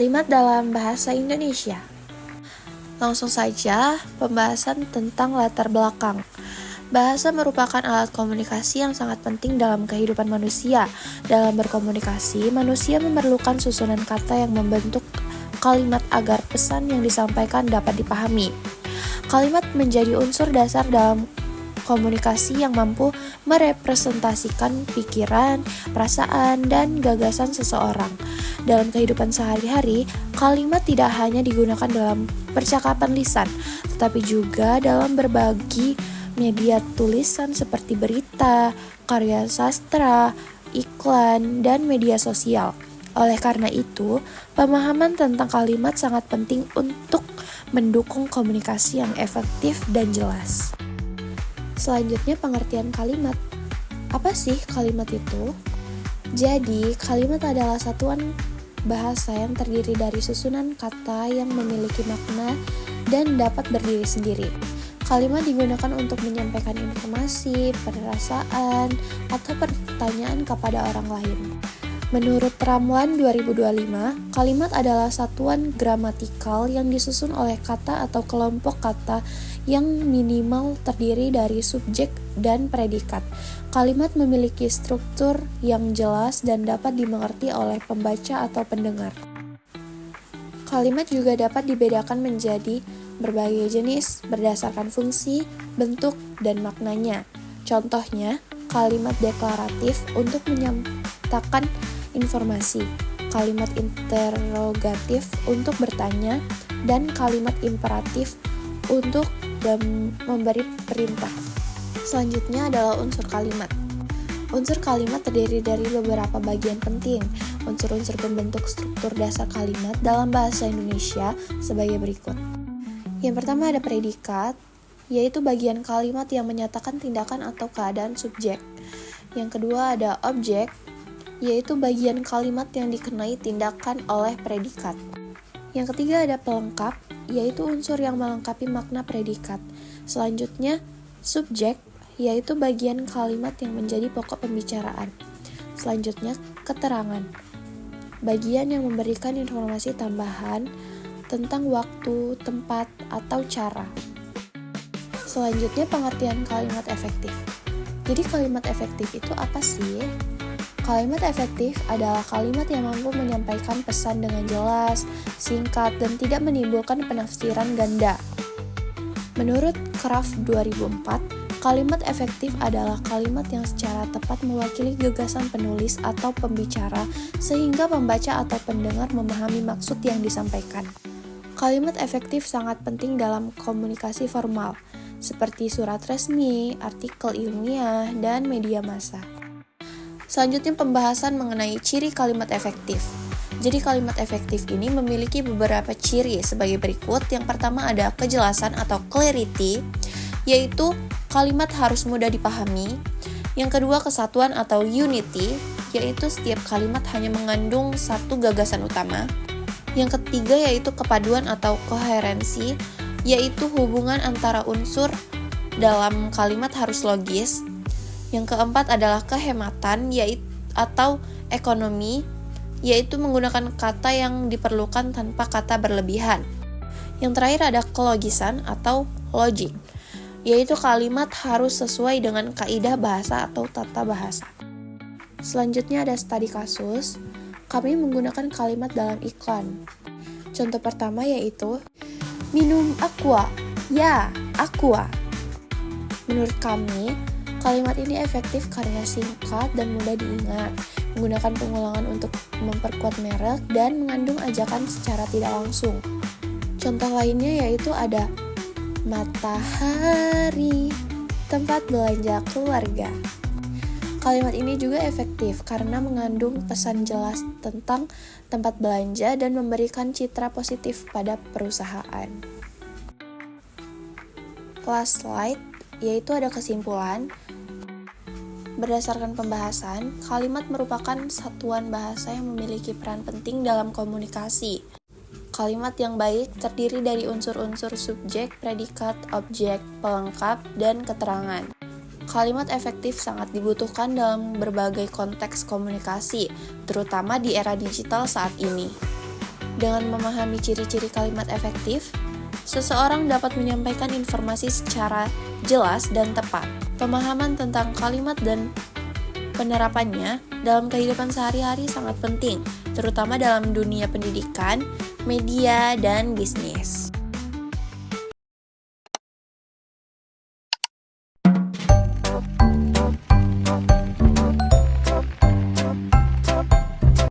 Kalimat dalam bahasa Indonesia. Langsung saja, pembahasan tentang latar belakang. Bahasa merupakan alat komunikasi yang sangat penting dalam kehidupan manusia. Dalam berkomunikasi, manusia memerlukan susunan kata yang membentuk kalimat agar pesan yang disampaikan dapat dipahami. Kalimat menjadi unsur dasar dalam komunikasi yang mampu merepresentasikan pikiran, perasaan, dan gagasan seseorang. Dalam kehidupan sehari-hari, kalimat tidak hanya digunakan dalam percakapan lisan, tetapi juga dalam berbagi media tulisan seperti berita, karya sastra, iklan, dan media sosial. Oleh karena itu, pemahaman tentang kalimat sangat penting untuk mendukung komunikasi yang efektif dan jelas. Selanjutnya, pengertian kalimat. Apa sih kalimat itu? Jadi, kalimat adalah satuan bahasa yang terdiri dari susunan kata yang memiliki makna dan dapat berdiri sendiri. Kalimat digunakan untuk menyampaikan informasi, perasaan, atau pertanyaan kepada orang lain. Menurut Ramuan 2025, kalimat adalah satuan gramatikal yang disusun oleh kata atau kelompok kata yang minimal terdiri dari subjek dan predikat. Kalimat memiliki struktur yang jelas dan dapat dimengerti oleh pembaca atau pendengar. Kalimat juga dapat dibedakan menjadi berbagai jenis berdasarkan fungsi, bentuk, dan maknanya. Contohnya, kalimat deklaratif untuk menyatakan informasi, kalimat interrogatif untuk bertanya, dan kalimat imperatif untuk memberi perintah. Selanjutnya adalah unsur kalimat. Unsur kalimat terdiri dari beberapa bagian penting. Unsur-unsur pembentuk struktur dasar kalimat dalam bahasa Indonesia sebagai berikut. Yang pertama ada predikat, yaitu bagian kalimat yang menyatakan tindakan atau keadaan subjek. Yang kedua ada objek, yaitu bagian kalimat yang dikenai tindakan oleh predikat. Yang ketiga ada pelengkap, yaitu unsur yang melengkapi makna predikat. Selanjutnya, subjek, yaitu bagian kalimat yang menjadi pokok pembicaraan. Selanjutnya, keterangan, bagian yang memberikan informasi tambahan tentang waktu, tempat, atau cara. Selanjutnya, pengertian kalimat efektif. Jadi, kalimat efektif itu apa sih? Kalimat efektif adalah kalimat yang mampu menyampaikan pesan dengan jelas, singkat, dan tidak menimbulkan penafsiran ganda. Menurut Kraft 2004, kalimat efektif adalah kalimat yang secara tepat mewakili gagasan penulis atau pembicara sehingga pembaca atau pendengar memahami maksud yang disampaikan. Kalimat efektif sangat penting dalam komunikasi formal, seperti surat resmi, artikel ilmiah, dan media massa. Selanjutnya pembahasan mengenai ciri kalimat efektif. Jadi kalimat efektif ini memiliki beberapa ciri sebagai berikut. Yang pertama ada kejelasan atau clarity, yaitu kalimat harus mudah dipahami. Yang kedua kesatuan atau unity, yaitu setiap kalimat hanya mengandung satu gagasan utama. Yang ketiga yaitu kepaduan atau koherensi, yaitu hubungan antara unsur dalam kalimat harus logis. Yang keempat adalah kehematan yaitu atau ekonomi, yaitu menggunakan kata yang diperlukan tanpa kata berlebihan. Yang terakhir ada kelogisan atau logic, yaitu kalimat harus sesuai dengan kaidah bahasa atau tata bahasa. Selanjutnya ada studi kasus. Kami menggunakan kalimat dalam iklan. Contoh pertama yaitu minum aqua, ya aqua. Menurut kami, kalimat ini efektif karena singkat dan mudah diingat, menggunakan pengulangan untuk memperkuat merek, dan mengandung ajakan secara tidak langsung. Contoh lainnya yaitu ada matahari, tempat belanja keluarga. Kalimat ini juga efektif karena mengandung pesan jelas tentang tempat belanja dan memberikan citra positif pada perusahaan. Last slide, yaitu ada kesimpulan. Berdasarkan pembahasan, kalimat merupakan satuan bahasa yang memiliki peran penting dalam komunikasi. Kalimat yang baik terdiri dari unsur-unsur subjek, predikat, objek, pelengkap, dan keterangan. Kalimat efektif sangat dibutuhkan dalam berbagai konteks komunikasi, terutama di era digital saat ini. Dengan memahami ciri-ciri kalimat efektif, seseorang dapat menyampaikan informasi secara jelas dan tepat. Pemahaman tentang kalimat dan penerapannya dalam kehidupan sehari-hari sangat penting, terutama dalam dunia pendidikan, media, dan bisnis.